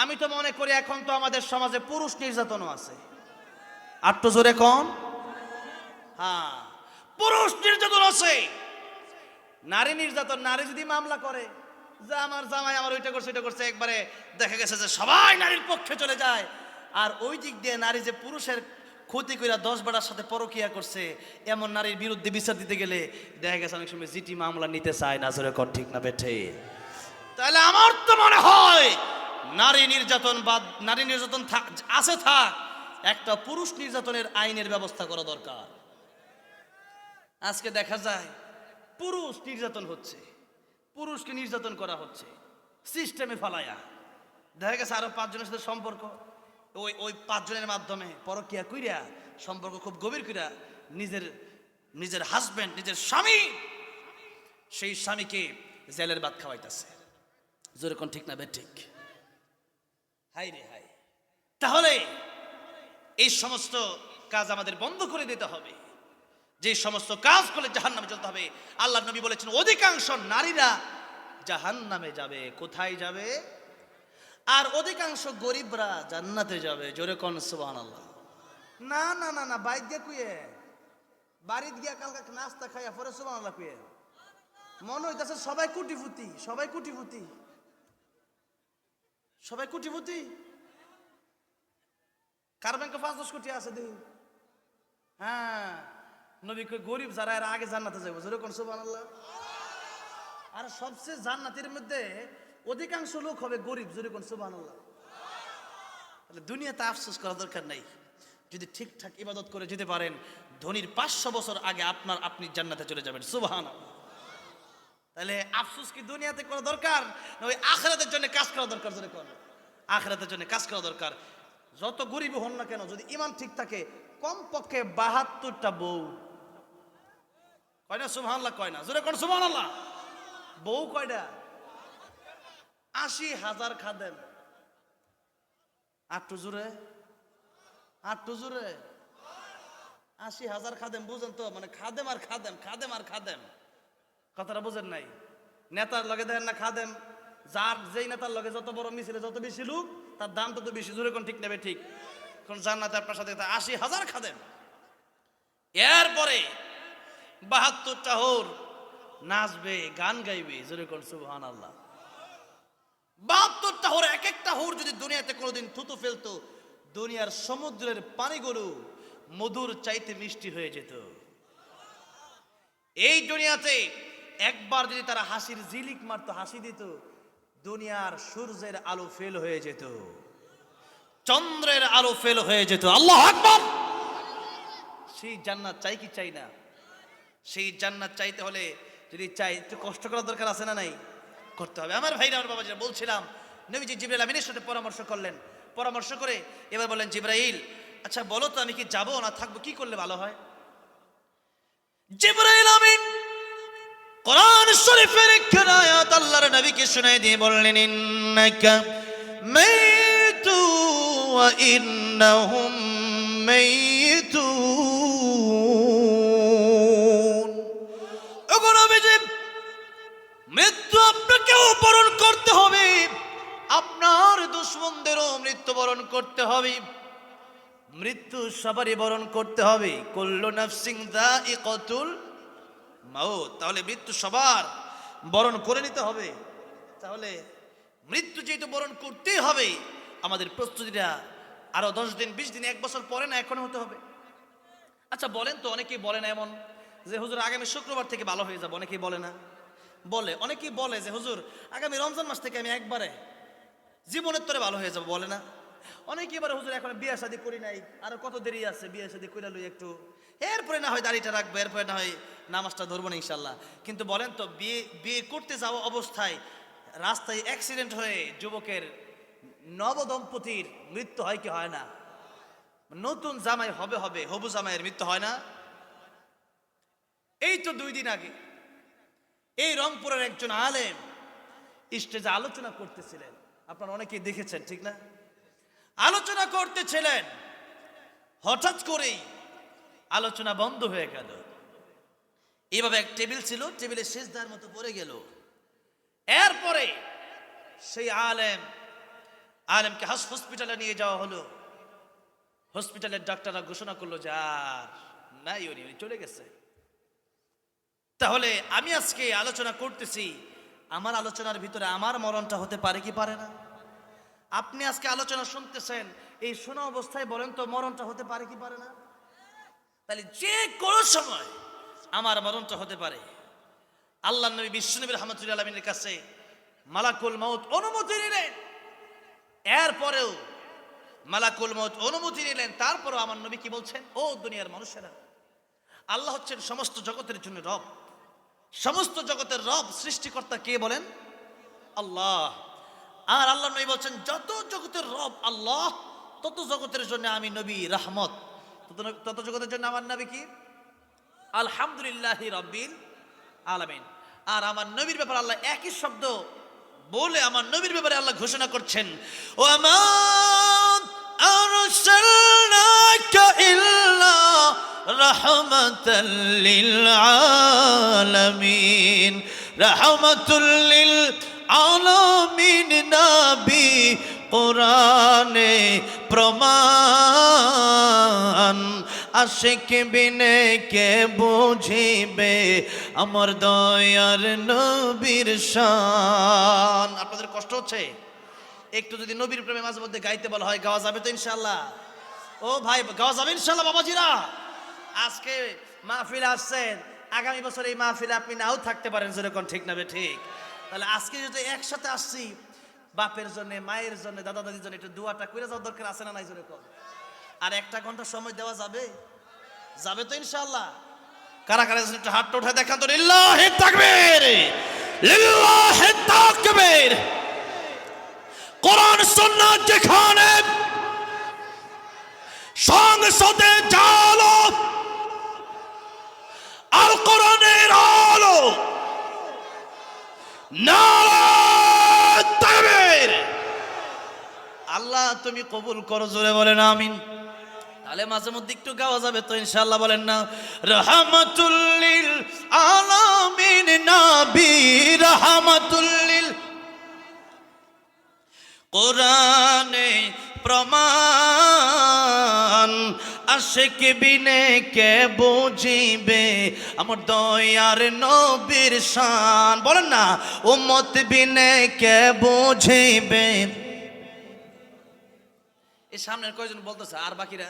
আমি তো মনে করি এখন তো আমাদের সমাজে পুরুষ নির্যাতনও আছে। আর তো জোরে কোন? হ্যাঁ, পুরুষ নির্যাতন আছে। নারী নির্যাতন, নারী যদি মামলা করে যে আমার জামাই আমার ওইটা করছে ওইটা করছে, একবারে দেখা গেছে যে সবাই নারীর পক্ষে চলে যায়। আর ওই দিক দিয়ে নারী যে পুরুষের ক্ষতি করে 10 বেটার সাথে পরকিয়া করছে, এমন নারীর বিরুদ্ধে বিচার দিতে গেলে দেখা গেছে অনেক সময় জিটি মামলা নিতে চায় না। জোরে কোন ঠিক না বেঠে? তাহলে আমার তো মনে হয় নারী নির্যাতন বা নারী নির্যাতন আছে থাক, একটা পুরুষ নির্যাতনের আইনের ব্যবস্থা করা দরকার। আজকে দেখা যায় পুরুষ নির্যাতন হচ্ছে, পুরুষকে নির্যাতন করা হচ্ছে সিস্টেমে ফালায়া। দেখা গেছে আরো 5 জনের সাথে সম্পর্ক, ওই 5 জনের মাধ্যমে পরকিয়া কইরা সম্পর্ক খুব গভীর কইরা নিজের হাজবেন্ড, নিজের স্বামী, সেই স্বামীকে জেলের ভাত খাওয়াইতেছে। জোরে কোন ঠিক না বে ঠিক? হাই রে হাই। তাহলে এই সমস্ত কাজ আমাদের বন্ধ করে দিতে হবে। যে সমস্ত কাজ করলে জাহান্নামে চলতে হবে। আল্লাহর নবী বলেছেন অধিকাংশ নারীরা জাহান্নামে যাবে। কোথায় যাবে? আর অধিকাংশ গরিবরা জান্নাতে যাবে। জোরে কোন সুবহানাল্লাহ। না না না না, বাইক গিয়া কুয়ে বাড়িতে গিয়া কালকে নাস্তা খাইয়া পরে সুবহানাল্লাহ কুয়ে মনে হইতাছে সবাই কুটিপুতি, সবাই কুটিপুতি, সবাই কুটিপুতি। কার ব্যাংকে 5-10 কোটি আছে দেখি? হ্যাঁ, নবী কই গরিব যারা এর আগে জান্নাতে যাবে। জোরে কোন সুবহানাল্লাহ। আর সবচেয়ে জান্নাতের মধ্যে অধিকাংশ লোক হবে গরিব। জোরে কোন সুবহানাল্লাহ। তাহলে দুনিয়াতে আফসোস করার দরকার নাই। যদি ঠিকঠাক ইবাদত করে যেতে পারেন, ধনীর 500 বছর আগে আপনি জান্নাতে চলে যাবেন। সুবহানাল্লাহ। তাহলে আফসোস কি দুনিয়াতে করা দরকার না ওই আখিরাতের জন্য কাজ করা দরকার? জোরে কোন আখিরাতের জন্য কাজ করা দরকার। যত গরিব হন না কেন, যদি ঈমান ঠিক থাকে, কমপক্ষে 72টা বউ। কয় না সুবহানাল্লাহ? কয় না? জোরে কোন সুবহানাল্লাহ। বউ কয়টা? 80,000 খাদেম। আটটু জোরে, আটটু জোরে। 80,000 খাদেম। বুঝেন তো? মানে খাদেম আর খাদেম, খাদেম আর খাদেম। কথাটা বুঝেন নাই? নেতার লগে দেখেন না খাদেম, যার যেই নেতার লগে যত বড় মিছিলে যত বেশি লোক, তার দাম তত বেশি। জোরে কোন ঠিক নেবে ঠিক? কোন জান্নাতে আপনার সাথে 80,000 খাদেম। এরপরে 72টা হুর নাচবে, গান গাইবে। জোরে কোন সুবহানাল্লাহ। 72টা হুর, এক একটা হুর যদি দুনিয়াতে কোনোদিন থুতু ফেলতো, দুনিয়ার সমুদ্রের পানিগুলো মধুর চাইতে মিষ্টি হয়ে যেত। এই দুনিয়াতে একবার যদি তারা হাসির ঝিলিক মারতো, হাসি দিত, দুনিয়ার সূর্যের আলো ফেল হয়ে যেত, চন্দ্রের আলো ফেল হয়ে যেত। আল্লাহু আকবার। সেই জান্নাত চাই কি চাই না? সেই জান্নাত চাইতে হলে যদি চাই, একটু কষ্ট করার দরকার আছে না নাই? করতে হবে। আমার ভাইরা, আমার বাবাজিরা, বলছিলাম নবীজি জিবরাইল আমিনের সাথে পরামর্শ করলেন। পরামর্শ করে এবার বললেন, জিবরাইল আচ্ছা বলো তো আমি কি যাবো না থাকবো, কি করলে ভালো হয়? জিবরাইল আমিন কোরআন শরীফের একটি আয়াত আল্লাহর নবীকে শুনাই দিয়ে বললেন, ইন্নাকা মাইতু ওয়া ইন্নাহুম মাইতুন। ওগো নবীজি, মৃত্যু আপনাকেও বরণ করতে হবে, আপনার দুশমনদেরও মৃত্যুবরণ করতে হবে। মৃত্যু সবারই বরণ করতে হবে। কুল্লু নাফসিন যায়িকাতুল মাউত। তাহলে মৃত্যু সবার বরণ করে নিতে হবে। তাহলে মৃত্যু যেহেতু বরণ করতেই হবে, আমাদের প্রস্তুতিটা আরো 10 দিন 20 দিন 1 বছর পরে না এখন হতে হবে। আচ্ছা বলেন তো, অনেকেই বলে না এমন যে হুজুর আগামী শুক্রবার থেকে ভালো হয়ে যাবে? অনেকেই বলে না? বলে। অনেকেই বলে যে হুজুর আগামী রমজান মাস থেকে আমি একবারে জীবনের তরে ভালো হয়ে যাবো, বলে না? অনেকেই বলে হুজুর এখন বিয়ে শাদী করি নাই, আরো কত দেরি আছে, বিয়ে শাদী কইরা লই একটু, এরপরে না হয় দাড়িটা রাখবো, এরপরে না হয় নামাজটা ধরবো না ইনশাল্লাহ। কিন্তু বলেন তো, বিয়ে করতে যাওয়া অবস্থায় রাস্তায় অ্যাক্সিডেন্ট হয়ে যুবকের, নবদম্পতির মৃত্যু হয় কি হয় না? নতুন জামাই হবে হবু জামাইয়ের মৃত্যু হয় না? এই তো 2 দিন আগে এই রংপুরের একজন আলেম স্টেজে আলোচনা করতেছিলেন। আপনারা অনেকেই দেখেছেন, ঠিক না? আলোচনা করতেছিলেন, হঠাৎ করেই আলোচনা বন্ধ হয়ে গেল। এইভাবে এক টেবিল ছিল, টেবিলে সেজদার মতো পড়ে গেল। এরপরে সেই আলেম আলেমকে হসপিটালে নিয়ে যাওয়া হলো। হসপিটালের ডাক্তাররা ঘোষণা করলো যে আর নাই, উনি চলে গেছে। তাহলে আমি আজকে আলোচনা করতেছি, আমার আলোচনার ভিতরে আমার মরণটা হতে পারে কি পারে না? আপনি আজকে আলোচনা শুনতেছেন, এই শোনা অবস্থায় বলেন তো মরণটা হতে পারে কি পারে না? তাহলে যে কোনো সময় আমার মরণটা হতে পারে। আল্লাহ নবী বিশ্বনবী রাহমাতুল্লাহ আলামিনের কাছে মালাকুল মউত অনুমতি নিলেন, এরপরেও মালাকুল মউত অনুমতি নিলেন, তারপরেও আমার নবী কি বলছেন? ও দুনিয়ার মানুষেরা, আল্লাহ হচ্ছেন সমস্ত জগতের জন্য রব। সমস্ত জগতের রব সৃষ্টিকর্তা কে বলেন? আল্লাহ। আর আল্লাহ নবী বলছেন যত জগতের রব আল্লাহ, তত জগতের জন্য আমি নবী রহমত, তত জগতের জন্য আমার নবী কি? আলহামদুলিল্লাহি রাব্বিল আলামিন। আর আমার নবীর ব্যাপারে আল্লাহ একই শব্দ বলে আমার নবীর ব্যাপারে আল্লাহ ঘোষণা করছেন, ও আমা আরসালনাকা ইল্লা রাহমাতাল লিল আলামিন। রাহমাতুল লিল আলামিন নবী কোরআনে প্রমাণ, আশিক বিনে কে বুঝিবে আমার দয়ার নবীর শান। আপনাদের কষ্ট হচ্ছে? একটু যদি নবীর প্রেমে মাঝে মধ্যে গাইতে বলা হয়, গাওয়া যাবে তো ইনশাআল্লাহ? ও ভাই, গাওয়া যাবে ইনশাআল্লাহ বাবাজিরা? আজকে মাহফিল আসছেন, আগামী বছর এই মাহফিলে আপনি নাও থাকতে পারেন, যেরকম ঠিক না বে ঠিক? তাহলে আজকে যদি একসাথে আসছি, বাপের জন্য, মায়ের জন্য, দাদা দাদির জন্য একটু দোয়াটা করে যাওয়ার দরকার আছে না নাই? যেরকম আর একটা ঘন্টা সময় দেওয়া যাবে? যাবে তো ইনশাআল্লাহ? কারা কারা একটু হাতটা উঠে দেখান তো। লিল্লাহি তাকবীর, লিল্লাহি তাকবীর। কোরআন সুন্নাহ যেখানে সংসদে জালো, আল কোরআনের আলো, নারে তাকবীর। আল্লাহ তুমি কবুল করো, জোরে বলেন আমিন। তাহলে মাঝে মধ্যে একটু গাওয়া যাবে তো ইনশাআল্লাহ? বলেন না, রাহমাতুল লিল আলামিন নবী রাহমাতুল লিল, কোরআনে প্রমাণ, আশিক বিনে কে বুঝিবে আমার দয়ার নবীর শান। বলেন না, উম্মত বিনে কে বুঝিবে। এই সামনের কয়জন বলতেছে, আর বাকিরা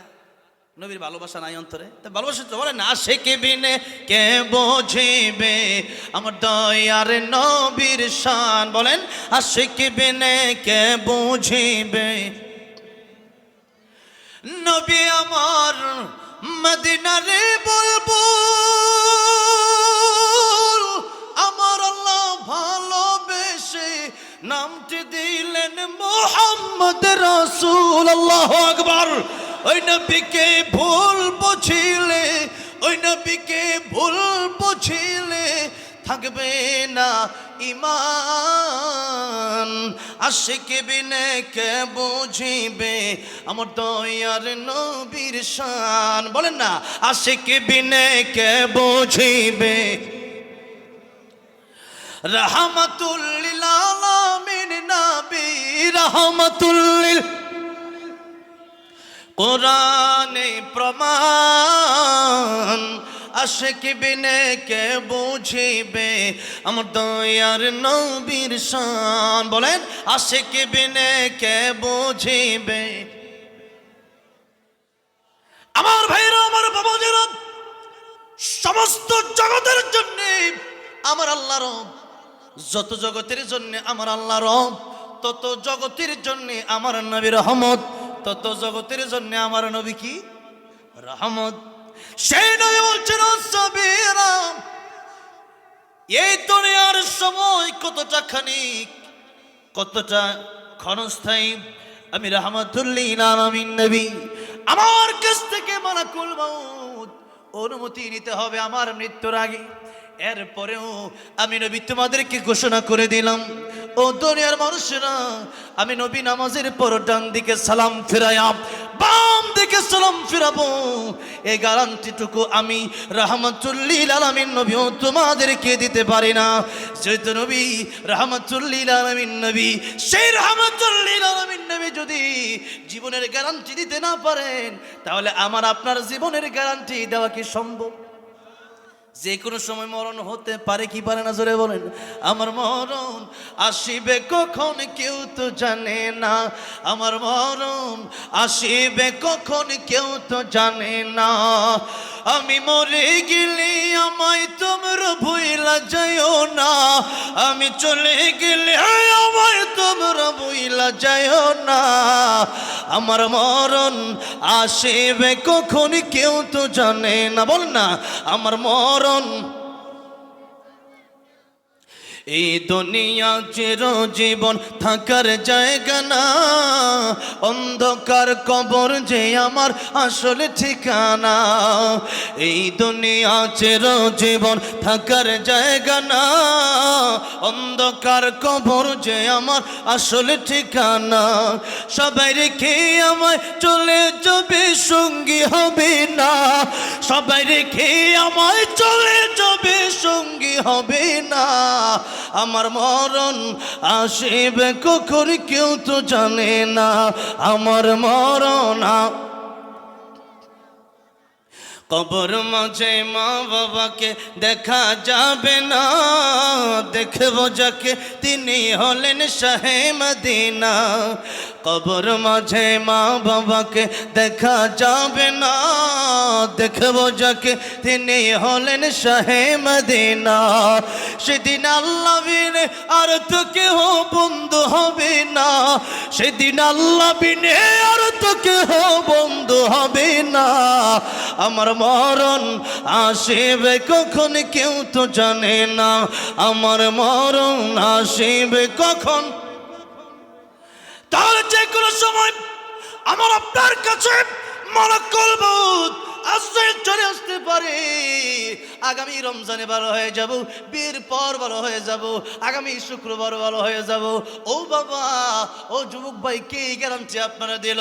নবীর ভালোবাসা নাই অন্তরে? তা ভালোবাসা তো বলেন না, আশিক বিনে কে বুঝিবে আমার দয়ার নবীর শান। বলেন, আশিক বিনে কে বুঝিবে নবী আমার মদিনারে বুলবুল। আমার আল্লাহ ভালোবেসে নামটি দিলেন মুহাম্মদ রাসূল। আল্লাহু আকবার। ওই নবীকে ভুল বুঝিলে, ওই নবীকে ভুল বুঝিলে থাকবে না ঈমান। আশিক বিনে কে বুঝিবে আমার দয়ার নবীর শান। বলেন না, আশিক বিনে কে বুঝিবে রাহমাতুল লিল আলামিন নবী রাহমাতুল লিল, কোরআনে প্রমাণ, আশিক বিনে কে বুঝিবে আমার দয়ার নবীর শান। বলেন, আশিক বিনে কে বুঝিবে। আমার ভাইরা, আমার বাবাজিরা, সমস্ত জগতের জন্য আমার আল্লাহ রব। যত জগতের জন্য আমার আল্লাহ রব, তত জগতের জন্য আমার নবী রহমত, তত জগতের জন্য আমার নবী কি? রহমত। সেই নবী বলছেন, সাবিরা, এই দুনিয়ার সময় কতটা খানিক, কতটা ক্ষণস্থায়ী। আমি রাহমাতুল লিল আলামিন নবী, আমার কাছ থেকে মালাকুল মউত অনুমতি নিতে হবে আমার মৃত্যুর আগে। এরপরেও আমি নবী তোমাদেরকে ঘোষণা করে দিলাম, ও দুনিয়ার মানুষেরা, আমি নবী নামাজের পর ডান দিকে সালাম ফিরায়া বাম দিকে সালাম ফিরাবো, এই গ্যারান্টিটুকু আমি রাহমাতুল লিল আলামিন নবীও তোমাদেরকে দিতে পারি না। যেহেতু নবী রাহমাতুল লিল আলামিন নবী, সেই রাহমাতুল লিল আলামিন নবী জীবনের গ্যারান্টি দিতে না পারেন, তাহলে আমার আপনার জীবনের গ্যারান্টি দেওয়া কি সম্ভব? যে কোনো সময় মরণ হতে পারে কি পারে না, জোরে বলেন। আমার মরণ আসিবে কখন কেউ তো জানে না, আমার মরণ আসিবে কখন কেউ তো জানে না। আমি মরে গেলে আমায় তোমরা ভুইলা যাইও না, আমি চলে গেলে আমায় তোমরা ভুইলা যাইও না। আমার মরণ আসিবে কখন কেউ তো জানে না, বল না। আমার মরণ, এই দুনিয়া চিরজীবন থাকার জায়গা না, অন্ধকার কবর যে আমার আসল ঠিকানা। এই দুনিয়া চিরজীবন থাকার জায়গা না, অন্ধকার কবর যে আমার আসল ঠিকানা। সবাই রেখে আমায় চলে যাবে, সঙ্গী হবে না, সবাই রেখে আমায় চলে যাবে, সঙ্গী হবে না। আমার মরণ আসিবে কখন কেউ তো জানে না, আমার মরণ। কবর মাঝে মা বাবাকে দেখা যাবে না, দেখব যাকে তিনি হলেন শাহে মদিনা। কবর মাঝে মা বাবাকে দেখা যাবে না, দেখব যাকে তিনি হলেন শাহে মদিনা। সেদিন আল্লাহ বিনে আর তো কেহ বন্ধু হবে না, সেদিন আল্লাহ বিনে আর তো কেহ বন্ধু হবে না। আমার মরণ আসিবে কখন কেউ তো জানে না, আমার মরণ আসিবে কখন। তাহলে যে কোনো সময় আমার আপনার কাছে মালাকুল মউত আজরাইল চলে আসতে পারে। আগামী রমজানে ভালো হয়ে যাব, বিয়ের পর ভালো হয়ে যাব, আগামী শুক্রবার ভালো হয়ে যাব। ও বাবা, ও যুবক ভাই, কে এই গ্যারান্টি আপনারা দিল?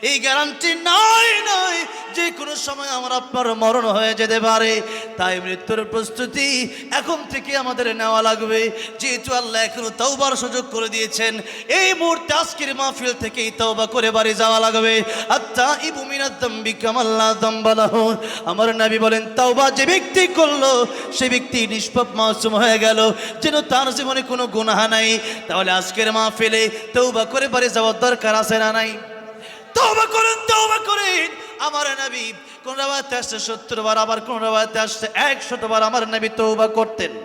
এই গ্যারান্টি নাই, নাই, যে কোনো সময় আমার আপনার মরণ হয়ে যেতে পারে। তাই মৃত্যুর প্রস্তুতি এখন থেকে আমাদের নেওয়া লাগবে। যেহেতু আল্লাহ এখনো তওবার সুযোগ করে দিয়েছেন, এই মুহূর্তে আজকের মাহফিল থেকেই তওবা করে বাড়ি যাওয়া লাগবে। আত্তাইবু মিনাদ যামবি কামা লা যামবা লাহু। আমার নবী বলেন, তওবা যে ব্যক্তি করলো সে ব্যক্তি নিষ্পাপ মাসুম হয়ে গেল, যেন তার জীবনে কোনো গুনাহ নাই। তাহলে আজকের মাহফিলে তওবা করে বাড়ি যাওয়ার দরকার আছে না নাই? তওবা করেন, তওবা করেন। আমার নবী কোন রাওয়ায়াতে আসছে 70 বার, আবার কোন রাওয়ায়াতে আসছে 100 বার আমার নবী তওবা করতেন।